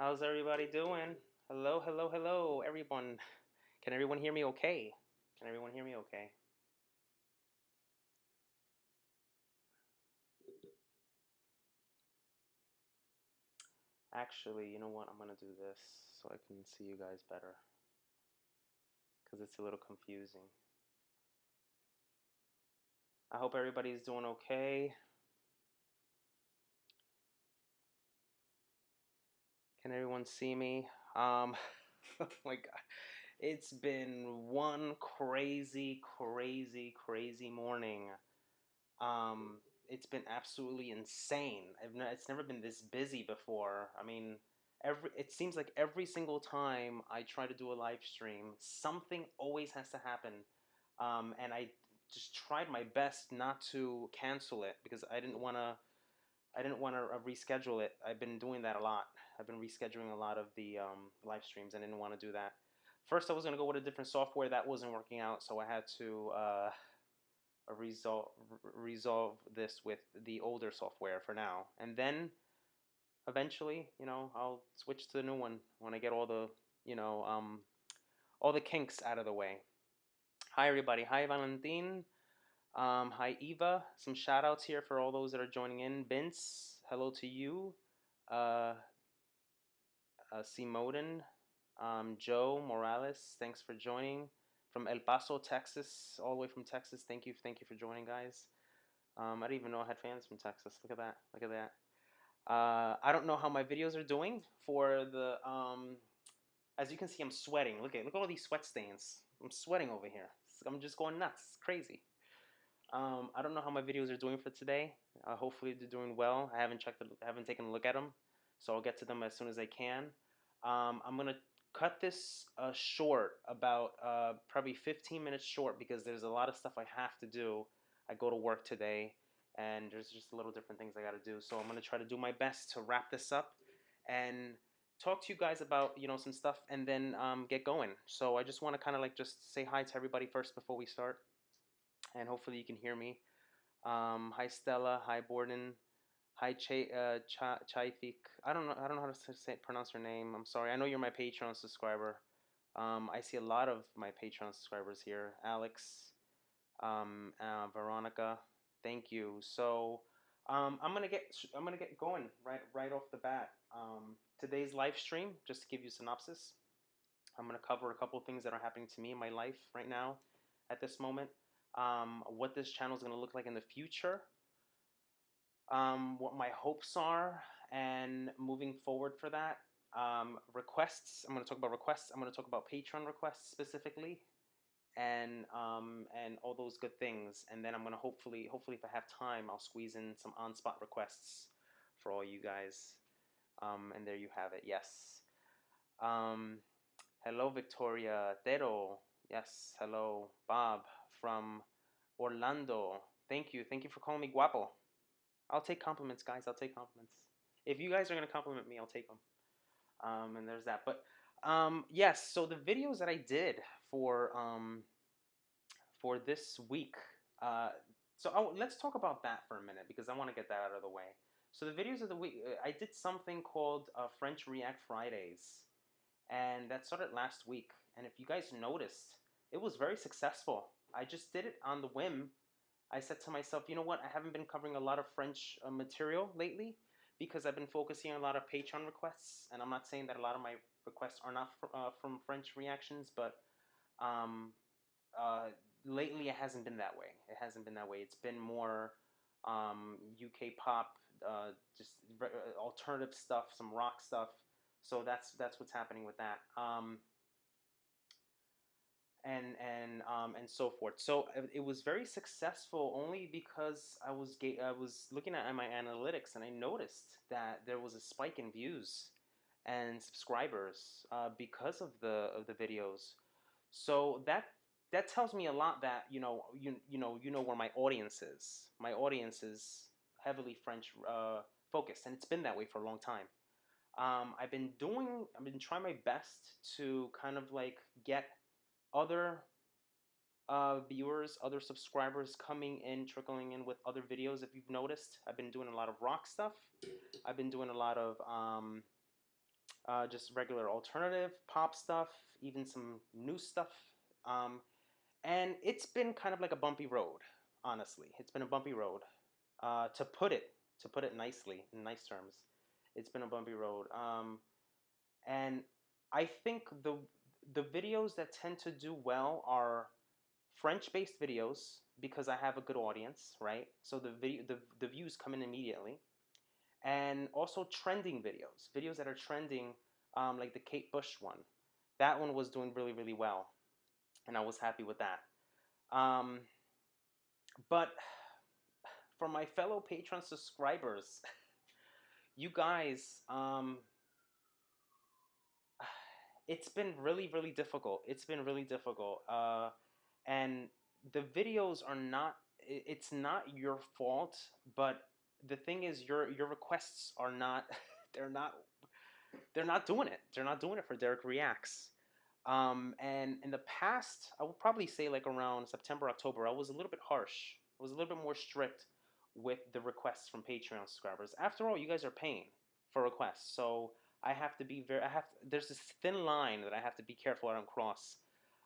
How's everybody doing? Hello, hello, hello, everyone. Can everyone hear me okay? Can everyone hear me okay? Actually, you know what? I'm gonna do this so I can see you guys better because it's a little confusing. I hope everybody's doing okay. Can everyone see me? Oh my God. It's been one crazy, crazy, crazy morning. It's been absolutely insane. It's never been this busy before. I mean, it seems like every single time I try to do a live stream, something always has to happen. And I just tried my best not to cancel it because I didn't want to reschedule it. I've been doing that a lot. I've been rescheduling a lot of the live streams. I didn't want to do that. First, I was gonna go with a different software that wasn't working out, so I had to resolve this with the older software for now, and then eventually, I'll switch to the new one when I get you know, um, all the kinks out of the way. Hi everybody. Hi Valentin. Hi Eva. Some shout outs here for all those that are joining in. Vince, hello to you. Uh, Simoden, Joe Morales, thanks for joining from El Paso, Texas, all the way from Texas. Thank you for joining, guys. I didn't even know I had fans from Texas. Look at that. Look at that. I don't know how my videos are doing for the. As you can see, I'm sweating. Look at all these sweat stains. I'm sweating over here. I'm just going nuts. It's crazy. I don't know how my videos are doing for today. Hopefully they're doing well. I haven't checked. I haven't taken a look at them, so I'll get to them as soon as I can. I'm gonna cut this short, about probably 15 minutes short, because there's a lot of stuff I have to do. I go to work today, and there's just a little different things I got to do. So I'm gonna try to do my best to wrap this up and talk to you guys about some stuff, and then get going. So I just want to kind of like just say hi to everybody first before we start, and hopefully you can hear me. Hi Stella, hi Borden, hi Chaifik. I don't know how to pronounce your name. I'm sorry. I know you're my Patreon subscriber. I see a lot of my Patreon subscribers here. Alex, Veronica, thank you. So I'm gonna get going right off the bat. Today's live stream, just to give you a synopsis, I'm gonna cover a couple of things that are happening to me in my life right now, at this moment. What this channel is gonna look like in the future. What my hopes are, and moving forward for that. Requests. I'm going to talk about requests. I'm going to talk about Patreon requests specifically, and all those good things. And then I'm going to hopefully, if I have time, I'll squeeze in some on-spot requests for all you guys. And there you have it. Yes. Um, Hello, Victoria Tero. Yes. Hello, Bob from Orlando. Thank you for calling me guapo. I'll take compliments, guys. I'll take compliments. If you guys are gonna compliment me, I'll take them. And there's that. But yes. So the videos that I did for this week. Let's talk about that for a minute, because I want to get that out of the way. So the videos of the week, I did something called French React Fridays, and that started last week. And if you guys noticed, it was very successful. I just did it on the whim. I said to myself, you know what? I haven't been covering a lot of French material lately, because I've been focusing on a lot of Patreon requests. And I'm not saying that a lot of my requests are not from French reactions, but um, uh, lately it hasn't been that way. It hasn't been that way. It's been more UK pop, just alternative stuff, some rock stuff. So that's what's happening with that. And so forth. So it was very successful, only because I was looking at my analytics, and I noticed that there was a spike in views and subscribers because of the videos. So that tells me a lot, that you know where my audience is. My audience is heavily French focused, and it's been that way for a long time. I've been trying my best to kind of like get other viewers, other subscribers coming in, trickling in with other videos. If you've noticed, I've been doing a lot of rock stuff. I've been doing a lot of just regular alternative pop stuff, even some new stuff. And it's been kind of like a bumpy road, honestly. It's been a bumpy road. To put it nicely, in nice terms, it's been a bumpy road. And I think the videos that tend to do well are French-based videos because I have a good audience, right? So the views come in immediately, and also trending videos that are trending, like the Kate Bush one. That one was doing really, really well, and I was happy with that. Um, but for my fellow Patreon subscribers, you guys, it's been really, really difficult. It's been really difficult. And the videos are not, it's not your fault, but the thing is your requests are not, they're not, they're not doing it. They're not doing it for Dereck Reacts. And in the past, I would probably say like around September, October, I was a little bit harsh. I was a little bit more strict with the requests from Patreon subscribers. After all, you guys are paying for requests, so I have to be very. There's this thin line that I have to be careful I don't cross,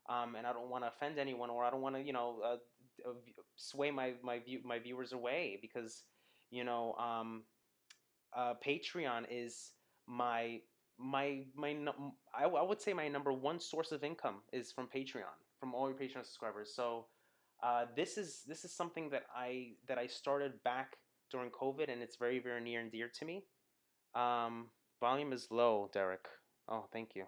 and I don't want to offend anyone, or I don't want to, sway my viewers away because, you know, Patreon is my I would say my number one source of income is from Patreon, from all your Patreon subscribers. So this is something that I started back during COVID, and it's very, very near and dear to me. Volume is low, Dereck. Oh, thank you.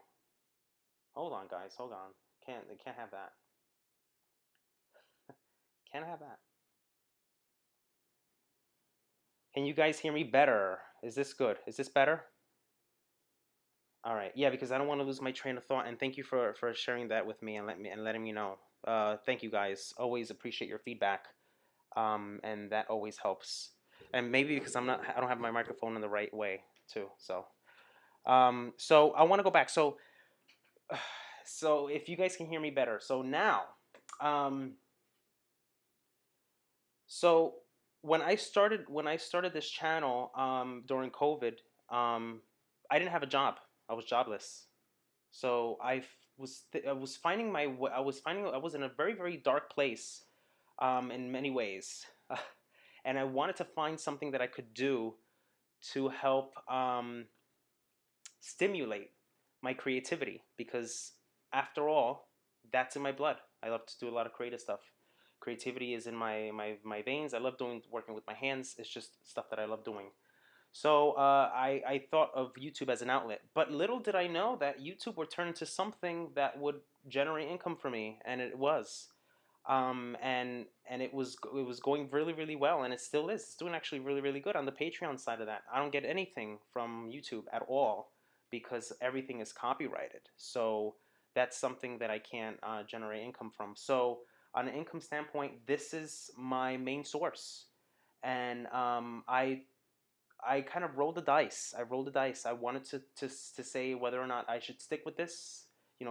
Hold on, guys. Hold on. Can't have that. Can't have that. Can you guys hear me better? Is this good? Is this better? All right. Yeah, because I don't want to lose my train of thought. And thank you for sharing that with me and letting me know. Thank you guys. Always appreciate your feedback. And that always helps. And maybe because I don't have my microphone in the right way too. So I want to go back. So if you guys can hear me better. So now, um, so when I started this channel during COVID, I didn't have a job. I was jobless. So I was finding I was finding I was in a very, very dark place, in many ways, and I wanted to find something that I could do to help stimulate my creativity because, after all, that's in my blood. I love to do a lot of creative stuff. Creativity is in my veins. I love working with my hands. It's just stuff that I love doing. So I thought of YouTube as an outlet, but little did I know that YouTube would turn into something that would generate income for me, and it was. And it was going really, really well, and it still is. It's doing actually really, really good on the Patreon side of that. I don't get anything from YouTube at all because everything is copyrighted. So that's something that I can't generate income from. So on an income standpoint, this is my main source, and I kind of rolled the dice. I rolled the dice. I wanted to say whether or not I should stick with this.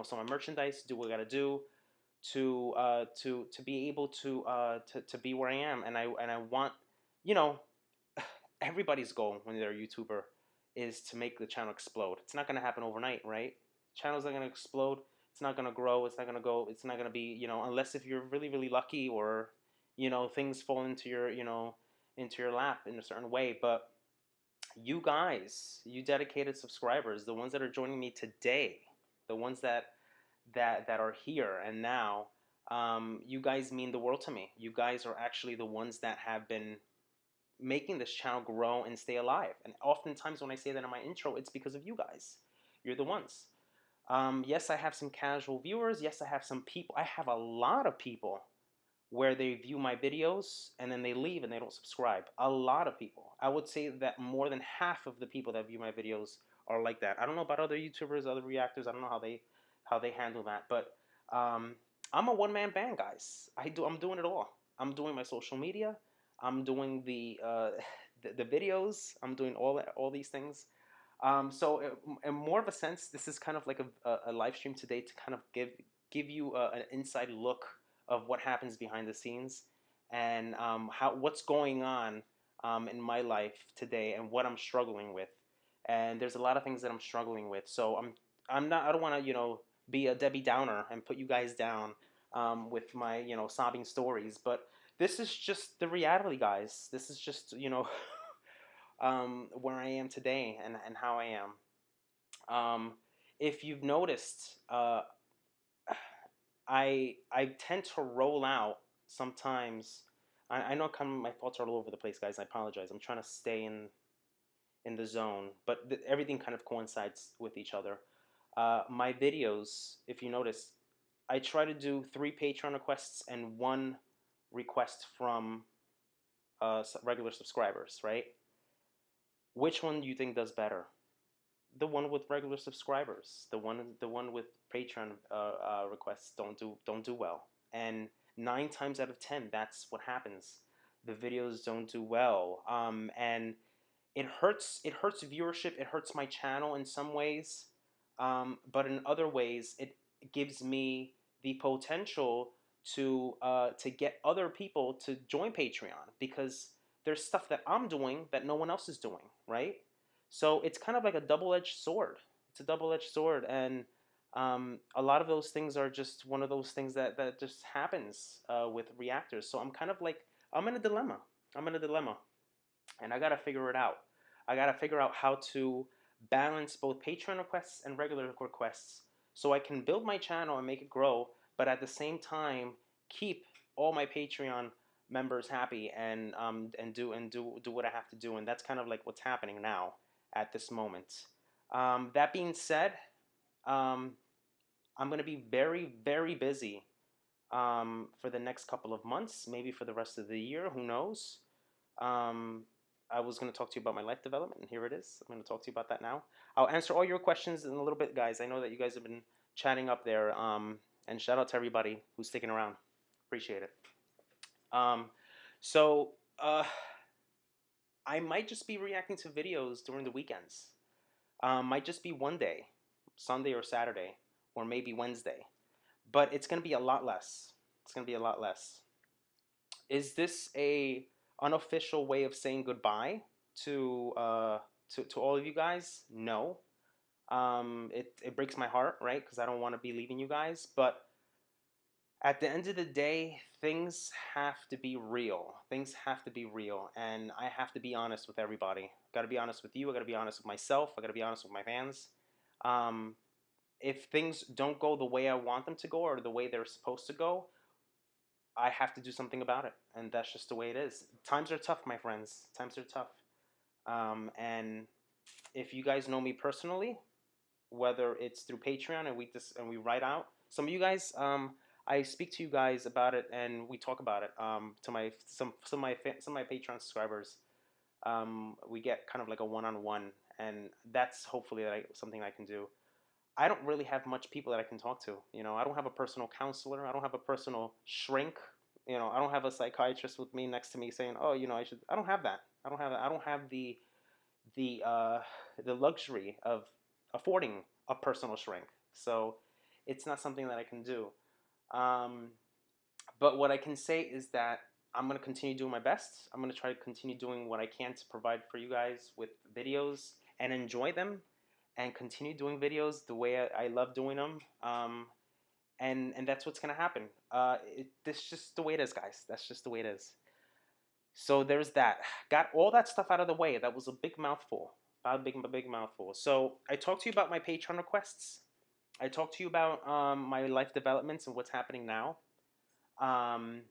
So my merchandise, do what I got to do to be able to be where I am, and I want, you know, everybody's goal when they're a YouTuber is to make the channel explode. It's not gonna happen overnight, right? Channel's not gonna explode. It's not gonna grow. It's not gonna go. It's not gonna be, unless if you're really, really lucky, or things fall into your lap in a certain way. But you guys, you dedicated subscribers, the ones that are joining me today, the ones that are here and now, you guys mean the world to me. You guys are actually the ones that have been making this channel grow and stay alive. And oftentimes when I say that in my intro, it's because of you guys. You're the ones. Yes, I have some casual viewers. Yes, I have some people. I have a lot of people where they view my videos and then they leave and they don't subscribe. A lot of people. I would say that more than half of the people that view my videos are like that. I don't know about other YouTubers, other reactors. I don't know how they handle that. But I'm a one-man band, guys. I'm doing it all. I'm doing my social media. I'm doing the videos. I'm doing all these things. So in more of a sense, this is kind of like a live stream today to kind of give you an inside look of what happens behind the scenes, and what's going on in my life today and what I'm struggling with. and there's a lot of things that I'm struggling with. So I don't want to, be a Debbie Downer and put you guys down with my, sobbing stories. But this is just the reality, guys. This is just, where I am today and how I am. If you've noticed, I tend to roll out sometimes. I know my thoughts are all over the place, guys. I apologize. I'm trying to stay in the zone, but everything kind of coincides with each other. My videos, if you notice, I try to do 3 Patreon requests and 1 request from regular subscribers, right? Which one do you think does better? The one with regular subscribers. The one with Patreon requests don't do well. And 9 times out of 10, that's what happens. The videos don't do well, and it hurts. It hurts viewership. It hurts my channel in some ways, but in other ways, it gives me the potential to get other people to join Patreon, because there's stuff that I'm doing that no one else is doing, right? So it's kind of like a double-edged sword. It's a double-edged sword, and a lot of those things are just one of those things that just happens with reactors. So I'm kind of like, I'm in a dilemma. I'm in a dilemma, and I gotta figure it out. I gotta figure out how to balance both Patreon requests and regular requests so I can build my channel and make it grow, but at the same time keep all my Patreon members happy and do what I have to do. And that's kind of like what's happening now at this moment. That being said, um, I'm gonna be very, very busy for the next couple of months, maybe for the rest of the year. Who knows? Um, I was going to talk to you about my life development, and here it is. I'm going to talk to you about that now. I'll answer all your questions in a little bit, guys. I know that you guys have been chatting up there, and shout out to everybody who's sticking around. Appreciate it. Um, so I might just be reacting to videos during the weekends. Might just be one day, Sunday or Saturday, or maybe Wednesday. But it's going to be a lot less. It's going to be a lot less. Is this a unofficial way of saying goodbye to to all of you guys? No. It breaks my heart, right? Because I don't want to be leaving you guys. But at the end of the day, things have to be real. Things have to be real, and I have to be honest with everybody. I got to be honest with you. I got to be honest with myself. I got to be honest with my fans. Um, if things don't go the way I want them to go or the way they're supposed to go, I have to do something about it, and that's just the way it is. Times are tough, my friends. Times are tough. And if you guys know me personally, whether it's through Patreon and we write out, some of you guys, I speak to you guys about it and we talk about it. To my some of my Patreon subscribers, we get kind of like a one-on-one, and that's hopefully something I can do. I don't really have much people that I can talk to. I don't have a personal counselor. I don't have a personal shrink. I don't have a psychiatrist with me next to me saying, "Oh, I should." I don't have that. I don't have that. I don't have the uh, the luxury of affording a personal shrink. So it's not something that I can do. Um, but what I can say is that I'm going to continue doing my best. I'm going to try to continue doing what I can to provide for you guys with videos and enjoy them, and continue doing videos the way I love doing them. And that's what's gonna happen. This just the way it is, guys. That's just the way it is. So there's that. Got all that stuff out of the way. That was a big mouthful. A big mouthful. So I talked to you about my Patreon requests. I talked to you about my life developments and what's happening now, um,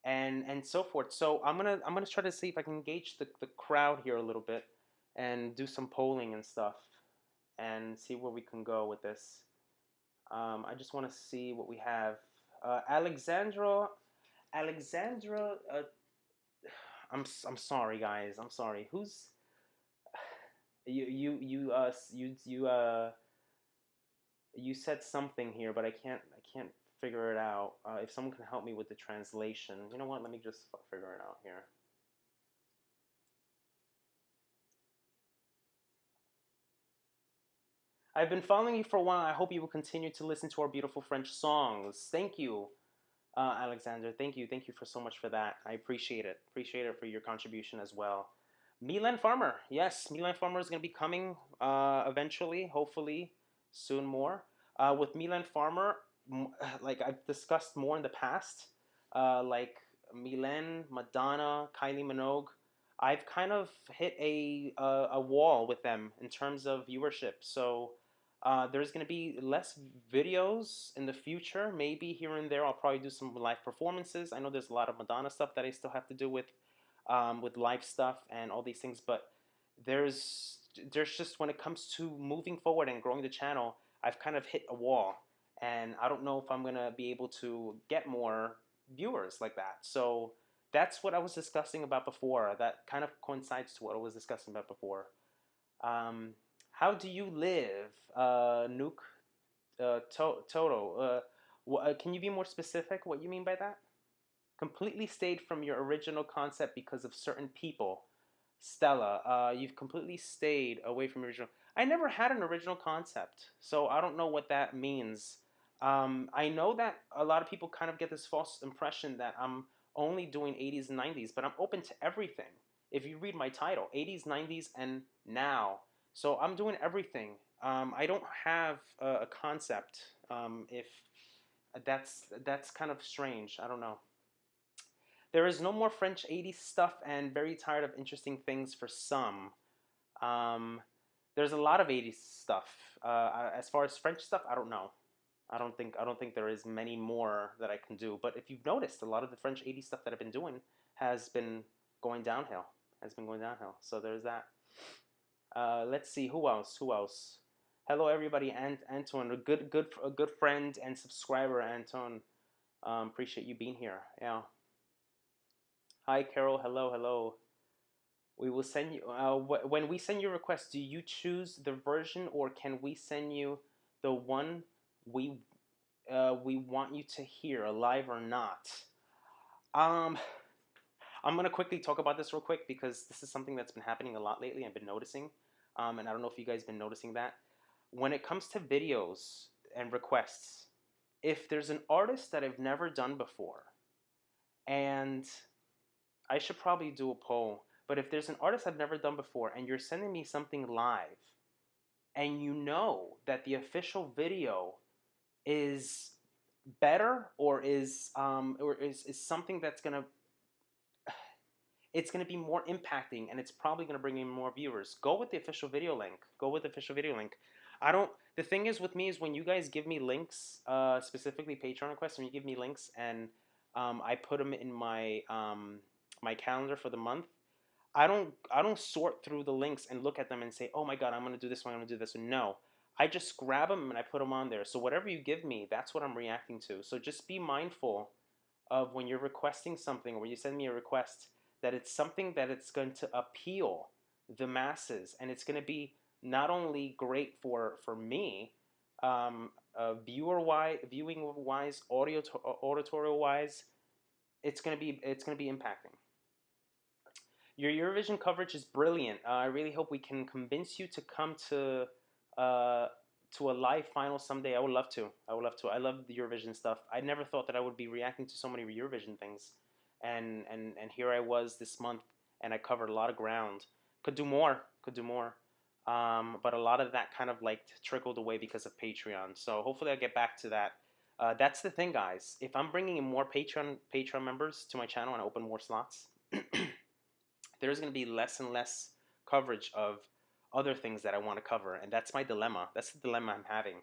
and so forth. So I'm gonna try to see if I can engage the crowd here a little bit and do some polling and stuff and see where we can go with this. I just want to see what we have. Alexandra. I'm sorry, guys. I'm sorry. Who's you said something here, but I can't figure it out. If someone can help me with the translation, you know what? Let me just figure it out here. I've been following you for a while. I hope you will continue to listen to our beautiful French songs. Thank you, Alexander. Thank you for so much for that. I appreciate it. Appreciate it for your contribution as well. Milan Farmer. Yes, Milan Farmer is going to be coming eventually, hopefully soon more. With Milan Farmer, like I've discussed more in the past, like Milan, Madonna, Kylie Minogue, I've kind of hit a wall with them in terms of viewership. So there's going to be less videos in the future. Maybe here and there I'll probably do some live performances. I know there's a lot of Madonna stuff that I still have to do with live stuff and all these things. But there's just when it comes to moving forward and growing the channel, I've kind of hit a wall, and I don't know if I'm gonna be able to get more viewers like that. So that's what I was discussing about before. That kind of coincides to what I was discussing about before. Um, how do you live, Nuke Toto? Can you be more specific? What you mean by that? Completely stayed from your original concept because of certain people. Stella, you've completely stayed away from your original. I never had an original concept, so I don't know what that means. I know that a lot of people kind of get this false impression that I'm only doing 80s and 90s, but I'm open to everything. If you read my title, 80s, 90s, and now. So I'm doing everything. I don't have a concept. If that's kind of strange. I don't know. There is no more French 80s stuff and very tired of interesting things for some. Um, there's a lot of 80s stuff. As far as French stuff, I don't know. I don't think there is many more that I can do. But if you've noticed, a lot of the French 80s stuff that I've been doing has been going downhill. Has been going downhill. So there's that. Let's see who else. Who else? Hello everybody, and Anton, a good friend and subscriber, Anton. Appreciate you being here. Yeah. Hi, Carol. Hello, hello. We will send you. When we send you a request, do you choose the version, or can we send you the one we we want you to hear, live or not? Um, I'm gonna quickly talk about this real quick because this is something that's been happening a lot lately. I've been noticing, and I don't know if you guys been noticing that. When it comes to videos and requests, if there's an artist that I've never done before, and I should probably do a poll. But if there's an artist I've never done before and you're sending me something live and you know that the official video is better or is something that's gonna it's gonna be more impacting and it's probably gonna bring in more viewers, go with the official video link. Go with the official video link. I don't. The thing is with me is when you guys give me links, specifically Patreon requests, when you give me links and I put them in my calendar for the month. I don't sort through the links and look at them and say, oh my god, I'm gonna do this one, I'm gonna do this one. No, I just grab them and I put them on there. So whatever you give me, that's what I'm reacting to. So just be mindful of when you're requesting something or when you send me a request that it's something that it's going to appeal the masses and it's going to be not only great for me, viewing wise, auditorial wise, it's going to be impacting. Your Eurovision coverage is brilliant. I really hope we can convince you to come uh, to a live final someday. I would love to. I would love to. I love the Eurovision stuff. I never thought that I would be reacting to so many Eurovision things, and here I was this month, and I covered a lot of ground. Could do more. Could do more. But a lot of that kind of like trickled away because of Patreon. So hopefully I'll get back to that. That's the thing, guys. If I'm bringing in more Patreon members to my channel and I open more slots, there's going to be less and less coverage of other things that I want to cover, and that's my dilemma. That's the dilemma I'm having.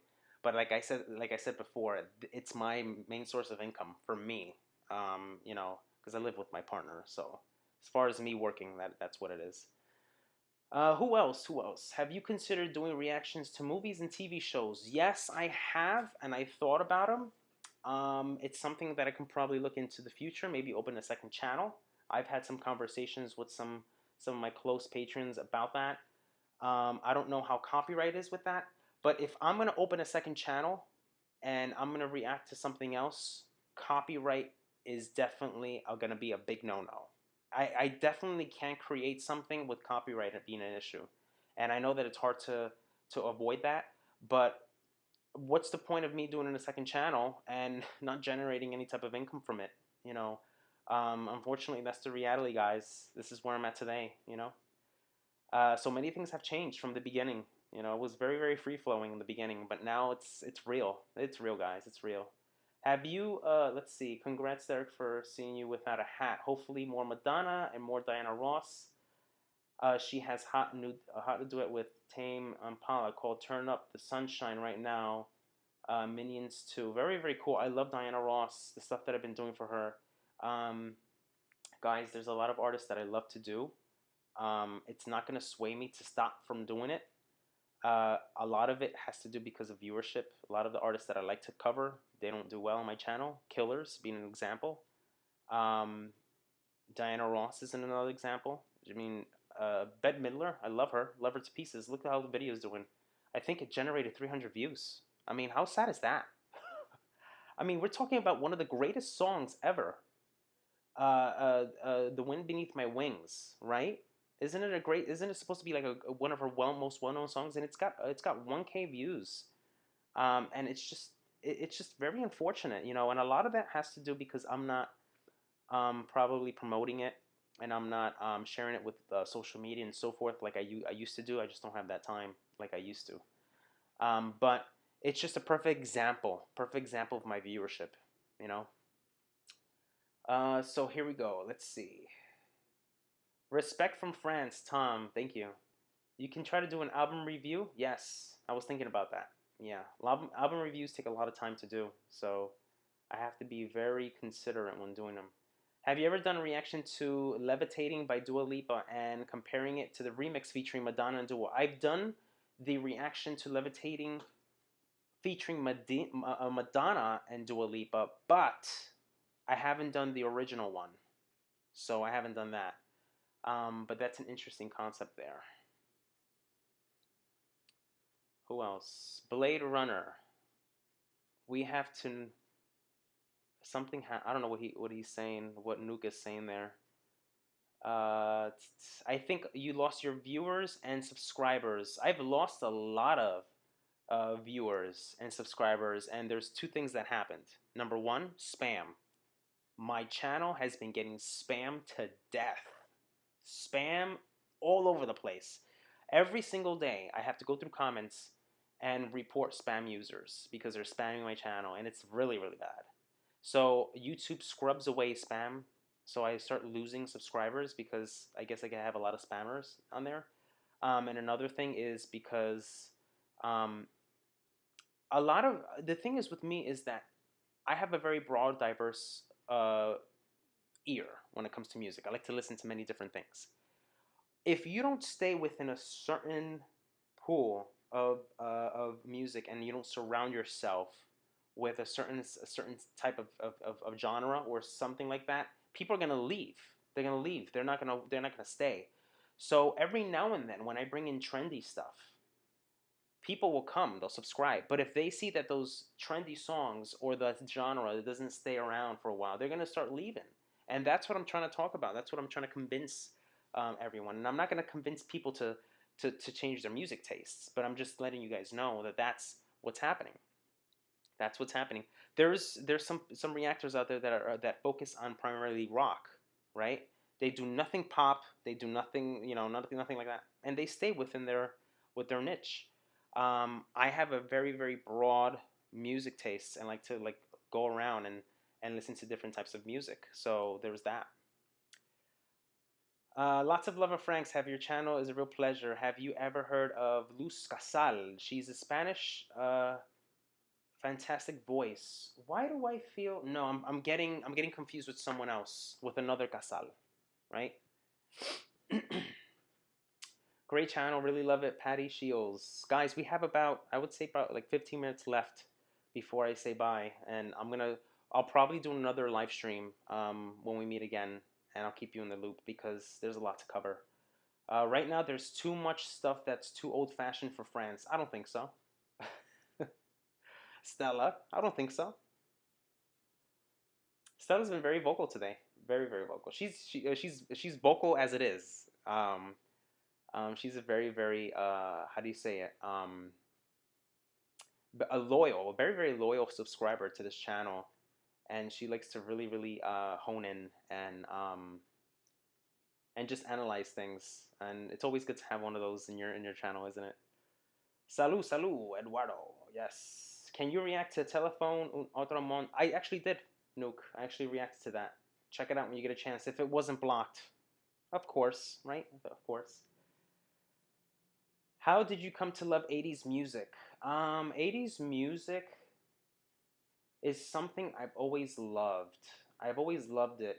But like I said before, it's my main source of income for me. Because I live with my partner. So as far as me working, that's what it is. Who else? Who else? Have you considered doing reactions to movies and TV shows? Yes, I have, and I thought about them. It's something that I can probably look into the future. Maybe open a second channel. I've had some conversations with some of my close patrons about that. I don't know how copyright is with that, but if I'm gonna open a second channel and I'm gonna react to something else, copyright is definitely gonna be a big no-no. I definitely can't create something with copyright being an issue, and I know that it's hard to avoid that, but what's the point of me doing a second channel and not generating any type of income from it? Unfortunately, that's the reality, guys. This is where I'm at today. So many things have changed from the beginning. You know, it was very, very free flowing in the beginning, but now it's real. It's real, guys. It's real. Have you? Let's see. Congrats, Dereck, for seeing you without a hat. Hopefully, more Madonna and more Diana Ross. She has a hot duet with Tame Impala called "Turn Up the Sunshine" right now. Minions too. Very, very cool. I love Diana Ross. The stuff that I've been doing for her. Um, Guys, there's a lot of artists that I love to do. It's not going to sway me to stop from doing it. A lot of it has to do because of viewership. A lot of the artists that I like to cover, they don't do well on my channel. Killers being an example. Um, Diana Ross is another example. I mean, Bette Midler, I love her to pieces. Look at how the video is doing. I think it generated 300 views. I mean, how sad is that? I mean, we're talking about one of the greatest songs ever. The Wind Beneath My Wings, right? Isn't it a great? Isn't it supposed to be like one of her most well known songs? And it's got 1K views, and it's just very unfortunate, you know. And a lot of that has to do because I'm not probably promoting it, and I'm not sharing it with social media and so forth like I used to do. I just don't have that time like I used to. But it's just a perfect example of my viewership, you know. So here we go. Let's see. Respect from France, Tom. Thank you. You can try to do an album review. Yes, I was thinking about that. Yeah, album reviews take a lot of time to do, so I have to be very considerate when doing them. Have you ever done a reaction to Levitating by Dua Lipa and comparing it to the remix featuring Madonna and Dua? I've done the reaction to Levitating featuring Madonna and Dua Lipa, but I haven't done the original one, so I haven't done that. But that's an interesting concept there. Who else? Blade Runner. We have to something. I don't know what he's saying. What Nuke is saying there. I think you lost your viewers and subscribers. I've lost a lot of viewers and subscribers, and there's two things that happened. Number one, spam. My channel has been getting spammed to death. Spam all over the place. Every single day, I have to go through comments and report spam users because they're spamming my channel, and it's really, really bad. So YouTube scrubs away spam, so I start losing subscribers because I guess I have a lot of spammers on there. And another thing is because um, a lot of the thing is with me is that I have a very broad, diverse ear when it comes to music. I like to listen to many different things. If you don't stay within a certain pool of music and you don't surround yourself with a certain type of genre or something like that, people are gonna leave. They're gonna leave. They're not gonna stay. So every now and then, when I bring in trendy stuff, people will come. They'll subscribe. But if they see that those trendy songs or the genre doesn't stay around for a while, they're gonna start leaving. And that's what I'm trying to talk about. That's what I'm trying to convince everyone. And I'm not going to convince people to change their music tastes, but I'm just letting you guys know that that's what's happening. That's what's happening. There's some reactors out there that focus on primarily rock, right? They do nothing pop. They do nothing, nothing like that, and they stay within their niche. I have a very, very broad music taste and like to go around and listen to different types of music. So there's that. Lots of love of Franks. Have your channel is a real pleasure. Have you ever heard of Luz Casal? She's a Spanish fantastic voice. Why do I feel no? I'm getting confused with someone else with another Casal, right? Great channel, really love it. Patty Shields, guys, we have about I would say about like 15 minutes left before I say bye, and I'll probably do another live stream when we meet again, and I'll keep you in the loop because there's a lot to cover. Right now, there's too much stuff that's too old-fashioned for France. I don't think so. Stella, I don't think so. Stella's been very vocal today. Very, very vocal. She's vocal as it is. She's a very, very how do you say it? A very, very loyal subscriber to this channel, and she likes to really, really hone in and and just analyze things. And it's always good to have one of those in your channel, isn't it? Salud, salud, Eduardo. Yes. Can you react to Telephone un Otro Mon? I actually did, Nuke. I actually reacted to that. Check it out when you get a chance. If it wasn't blocked. Of course, right? Of course. How did you come to love 80s music? 80s music is something I've always loved. I've always loved it.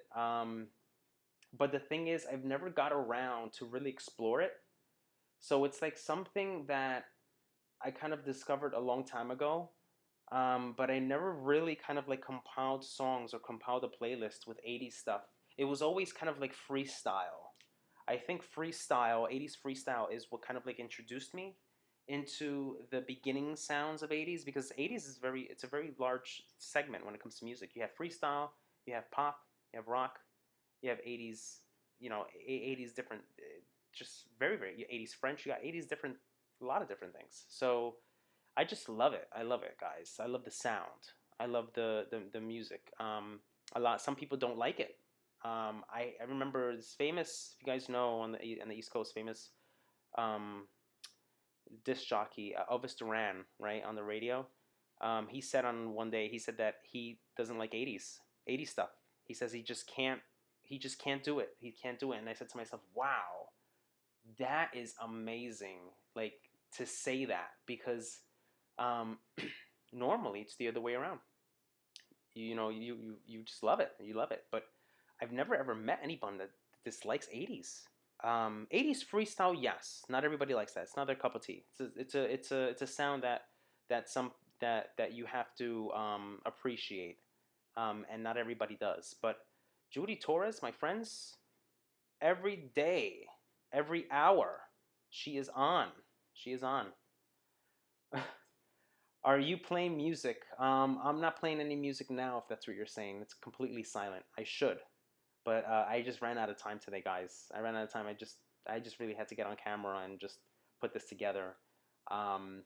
But the thing is, I've never got around to really explore it. So it's like something that I kind of discovered a long time ago. But I never really kind of like compiled songs or compiled a playlist with 80s stuff. It was always kind of like freestyle. I think freestyle, 80s freestyle, is what kind of like introduced me into the beginning sounds of 80s, because 80s is it's a very large segment when it comes to music. You have freestyle, you have pop, you have rock, you have 80s, 80s different, just very, very 80s French. You got 80s different, a lot of different things. So I just love it. I love it, guys. I love the sound. I love the music. A lot. Some people don't like it. I remember this famous, if you guys know, on the East Coast, famous um, disc jockey Elvis Duran, right, on the radio. He said on one day, he said that he doesn't like 80s stuff. He says he just can't do it. He can't do it. And I said to myself, wow, that is amazing. Like, to say that, because um, normally it's the other way around. You just love it. You love it. But I've never ever met anyone that dislikes 80s. 80s freestyle, yes. Not everybody likes that. It's not their cup of tea. It's a sound that you have to appreciate, and not everybody does. But Judy Torres, my friends, every day, every hour, she is on. She is on. Are you playing music? I'm not playing any music now, if that's what you're saying. It's completely silent. I should, but I just ran out of time today, guys. I ran out of time. I just really had to get on camera and just put this together. Um,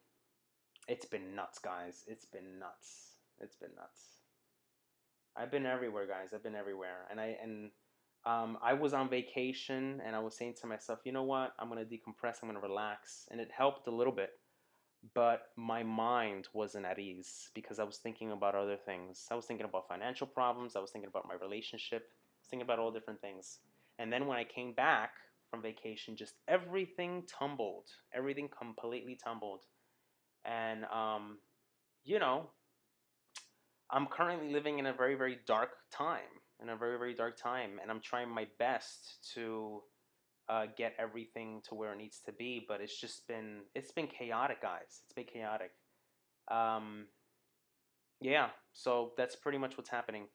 it's been nuts, guys. It's been nuts. It's been nuts. I've been everywhere, guys. I've been everywhere, and I was on vacation, and I was saying to myself, you know what? I'm gonna decompress. I'm gonna relax, and it helped a little bit. But my mind wasn't at ease because I was thinking about other things. I was thinking about financial problems. I was thinking about my relationship. I was thinking about all different things. And then when I came back from vacation, just everything tumbled. Everything completely tumbled. And, you know, I'm currently living in a very, very dark time. In a very, very dark time. And I'm trying my best to get everything to where it needs to be, but it's been chaotic, guys. It's been chaotic. Um, yeah, so that's pretty much what's happening.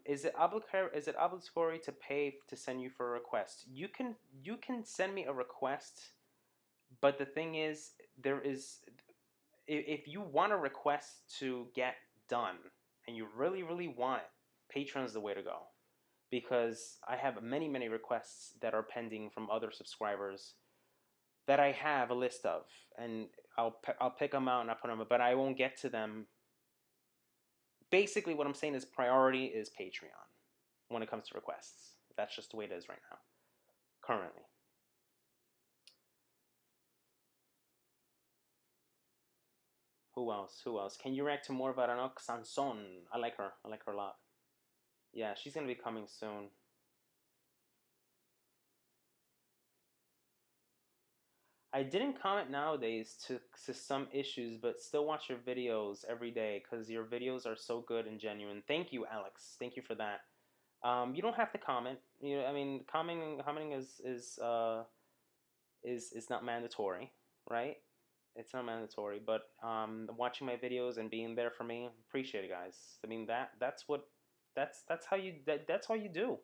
Is it obligatory to pay to send you for a request? You can send me a request, but the thing is, if you want a request to get done and you really, really want it, Patreon is the way to go, because I have many, many requests that are pending from other subscribers that I have a list of, and I'll pick them out and I put them, but I won't get to them. Basically, what I'm saying is priority is Patreon when it comes to requests. That's just the way it is right now, currently. Who else? Who else? Can you react to more about Anok Sanson? I like her. I like her a lot. Yeah, she's gonna be coming soon. I didn't comment nowadays to some issues, but still watch your videos every day because your videos are so good and genuine. Thank you, Alex. Thank you for that. You don't have to comment. I mean, commenting is not mandatory, right? It's not mandatory, but watching my videos and being there for me, appreciate it, guys. I mean, that's how that's all you do.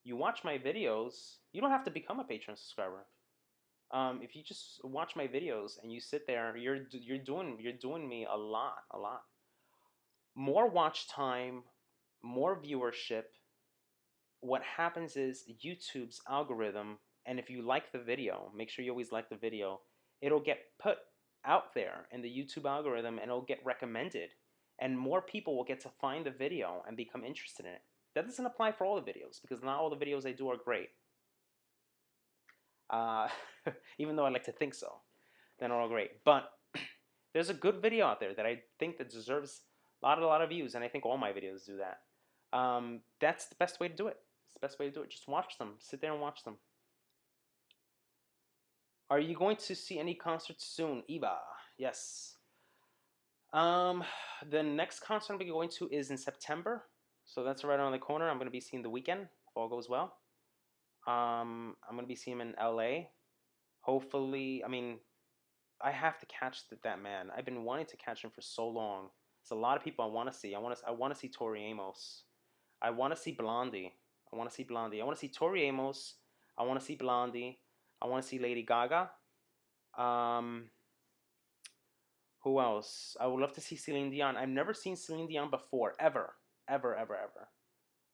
You watch my videos. You don't have to become a Patreon subscriber. If you just watch my videos and you sit there, you're doing me a lot, a lot. More watch time, more viewership. What happens is YouTube's algorithm, and if you like the video, make sure you always like the video. It'll get put out there in the YouTube algorithm, and it'll get recommended, and more people will get to find the video and become interested in it. That doesn't apply for all the videos, because not all the videos I do are great. Uh, even though I like to think so, they're not all great. But there's a good video out there that I think that deserves a lot of views, and I think all my videos do that. That's the best way to do it. It's the best way to do it. Just watch them. Sit there and watch them. Are you going to see any concerts soon, Eva? Yes. Um, the next concert I'm going to is in September, so that's right around the corner. I'm going to be seeing The Weeknd, if all goes well. I'm going to be seeing him in LA. Hopefully, I mean, I have to catch that man. I've been wanting to catch him for so long. There's a lot of people I want to see. I want to see Tori Amos. I want to see Blondie. I want to see Blondie. I want to see Tori Amos. I want to see Blondie. I want to see Lady Gaga. Um, who else? I would love to see Celine Dion. I've never seen Celine Dion before, ever, ever, ever, ever.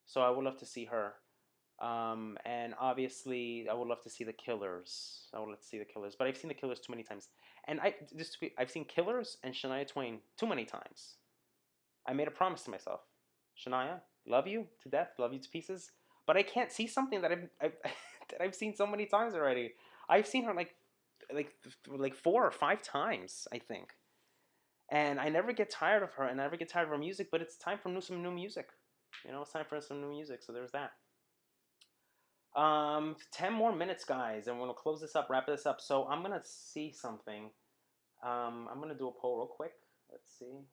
So I would love to see her. And obviously, I would love to see the Killers. I would love to see the Killers, but I've seen the Killers too many times. And I've seen Killers and Shania Twain too many times. I made a promise to myself, Shania, love you to death, love you to pieces, but I can't see something I've that I've seen so many times already. I've seen her like 4 or 5 times, I think, and I never get tired of her, and I never get tired of her music. But it's time for some new music. You know, it's time for some new music. So there's that. 10 more minutes, guys, and we're gonna close this up, wrap this up. So I'm gonna see something. I'm gonna do a poll real quick. Let's see.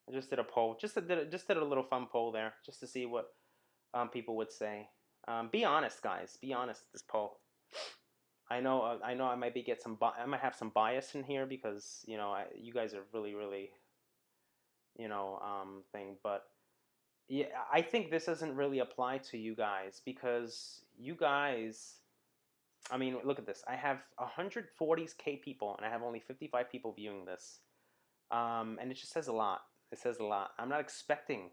I just did a poll. Just did a little fun poll there, just to see what people would say. Be honest, guys. Be honest. This poll. I know. I might be get some. I might have some bias in here because you guys are really thing. But yeah, I think this doesn't really apply to you guys because you guys. I mean, look at this. I have 140k people, and I have only 55 people viewing this. And it just says a lot. It says a lot. I'm not expecting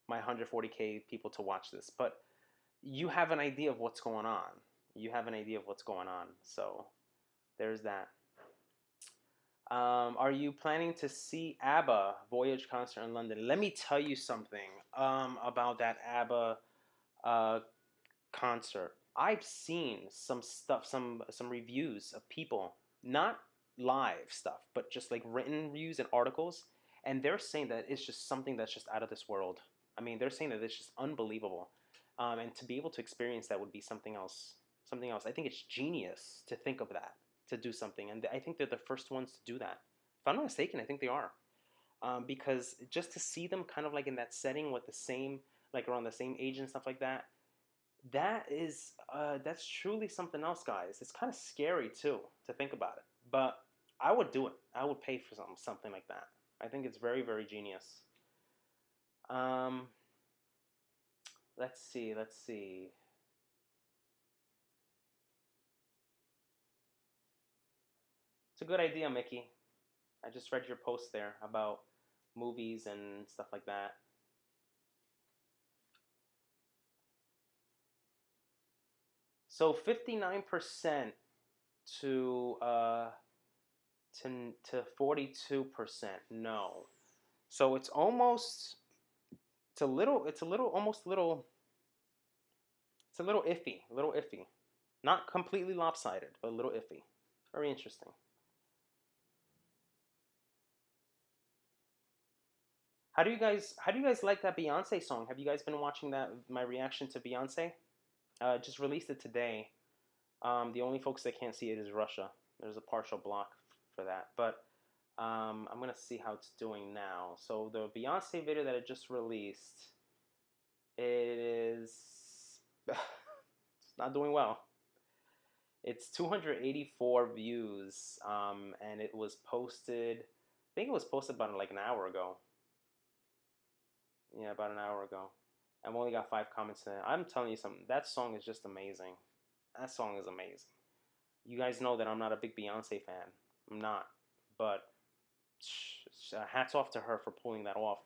my 140k people to watch this, but you have an idea of what's going on. You have an idea of what's going on. So there's that. Are you planning to see ABBA Voyage concert in London? Let me tell you something about that ABBA uh, concert. I've seen some stuff, some reviews of people, not live stuff, but just like written reviews and articles, and they're saying that it's just something that's just out of this world. I mean, they're saying that it's just unbelievable, and to be able to experience that would be something else. Something else. I think it's genius to think of that, to do something, and I think they're the first ones to do that. If I'm not mistaken, I think they are, because just to see them kind of like in that setting with the same, like around the same age and stuff like that, that's truly something else, guys. It's kind of scary too to think about it, but I would do it. I would pay for something like that. I think it's very genius. Um, let's see. Let's see. It's a good idea, Mickey. I just read your post there about movies and stuff like that. So 59% to 42% no. So it's almost it's a little almost a little it's a little iffy, a little iffy. Not completely lopsided, but a little iffy. Very interesting. How do you guys like that Beyonce song? Have you guys been watching that my reaction to Beyonce? Just released it today. The only folks that can't see it is Russia. There's a partial block for that, but I'm gonna see how it's doing now. So the Beyonce video that I just released, it is it's not doing well. It's 284 views, and it was posted. I think it was posted about like an hour ago. Yeah, about an hour ago. I've only got 5 comments in it. I'm telling you something. That song is just amazing. That song is amazing. You guys know that I'm not a big Beyonce fan. I'm not. But hats off to her for pulling that off.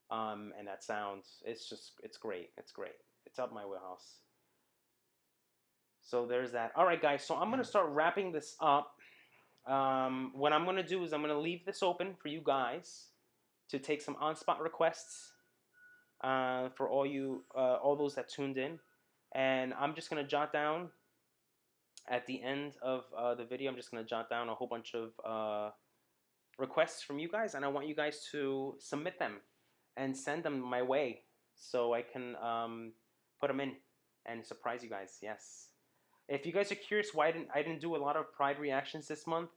And that sound, it's great. It's great. It's up my wheelhouse. So there's that. All right, guys. So I'm gonna start wrapping this up. What I'm gonna do is I'm gonna leave this open for you guys to take some on-spot requests for all those that tuned in, and I'm just gonna jot down at the end of the video. I'm just gonna jot down a whole bunch of requests from you guys, and I want you guys to submit them and send them my way so I can put them in and surprise you guys. Yes. If you guys are curious why I didn't do a lot of Pride reactions this month,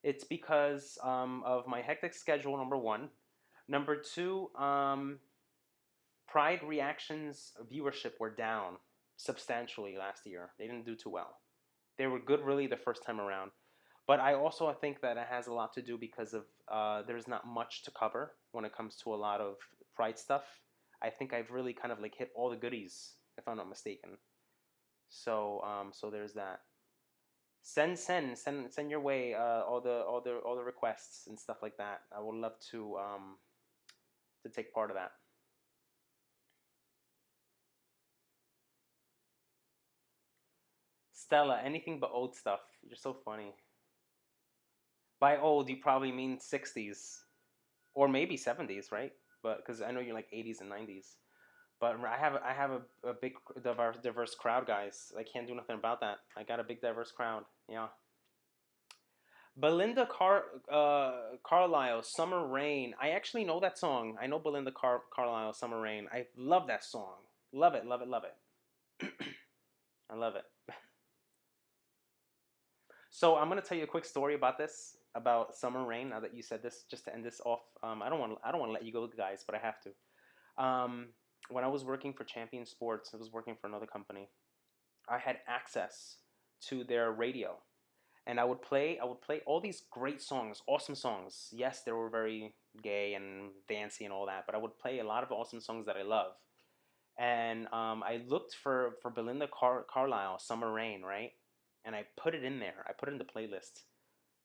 it's because of my hectic schedule, number one. Number two, Pride reactions viewership were down substantially last year. They didn't do too well. They were good really the first time around. But I also think that it has a lot to do because of there's not much to cover when it comes to a lot of Pride stuff. I think I've really kind of like hit all the goodies, if I'm not mistaken. So so there's that. Send your way all the requests and stuff like that. I would love to take part of that. Stella, anything but old stuff. You're so funny. By old, you probably mean 60s or maybe 70s, right? But because I know you're like 80s and 90s. But I have a big diverse crowd, guys. I can't do nothing about that. I got a big diverse crowd. Yeah. Belinda Carlisle, Summer Rain. I actually know that song. I know Belinda Carlisle, Summer Rain. I love that song. Love it, love it, love it. I love it. So I'm gonna tell you a quick story about this, about Summer Rain. Now that you said this, just to end this off, I don't want to let you go, guys, but I have to. When I was working for Champion Sports, I was working for another company. I had access to their radio, and I would play all these great songs, awesome songs. Yes, they were very gay and dancey and all that, but I would play a lot of awesome songs that I love. And I looked for Belinda Carlisle, Summer Rain, right? And I put it in there. I put it in the playlist.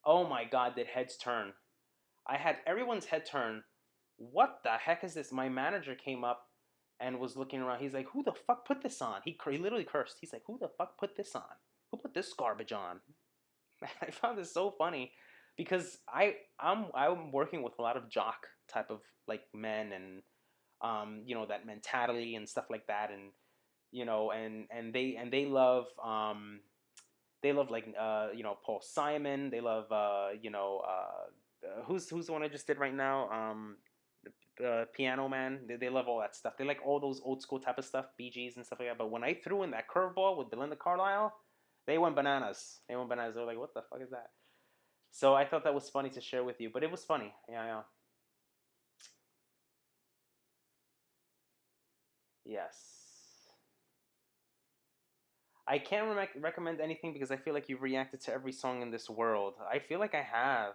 Oh my God, did heads turn? I had everyone's head turn. What the heck is this? My manager came up and was looking around. He's like, "Who the fuck put this on?" He literally cursed. He's like, "Who the fuck put this on? Who put this garbage on?" I found this so funny because I'm working with a lot of jock type of like men and you know, that mentality and stuff like that, and you know, and they love like you know, Paul Simon. They love you know, who's the one I just did right now, Piano Man. They love all that stuff. They like all those old school type of stuff, Bee Gees and stuff like that. But when I threw in that curveball with Belinda Carlisle, they went bananas. They went bananas. They were like, "What the fuck is that?" So I thought that was funny to share with you. But it was funny. Yeah, yeah. Yes. I can't recommend anything because I feel like you've reacted to every song in this world. I feel like I have.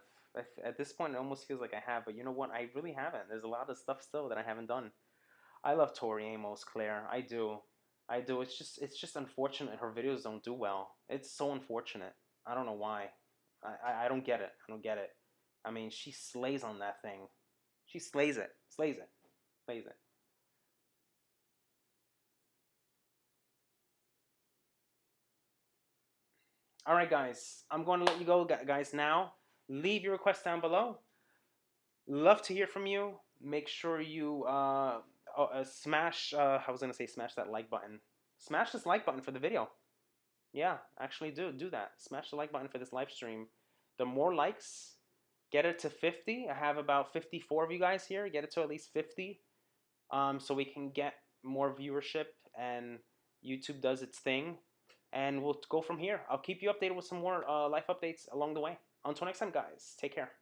At this point, it almost feels like I have. But you know what? I really haven't. There's a lot of stuff still that I haven't done. I love Tori Amos, Claire. I do. I do. It's just unfortunate her videos don't do well. It's so unfortunate. I don't know why. I don't get it. I don't get it. I mean, she slays on that thing. She slays it. Slays it. Slays it. All right, guys. I'm going to let you go, guys, now. Leave your requests down below. Love to hear from you. Make sure you smash, I was going to say smash that like button. Smash this like button for the video. Yeah, actually do that. Smash the like button for this live stream. The more likes, get it to 50. I have about 54 of you guys here. Get it to at least 50 so we can get more viewership and YouTube does its thing. And we'll go from here. I'll keep you updated with some more life updates along the way. Until next time, guys. Take care.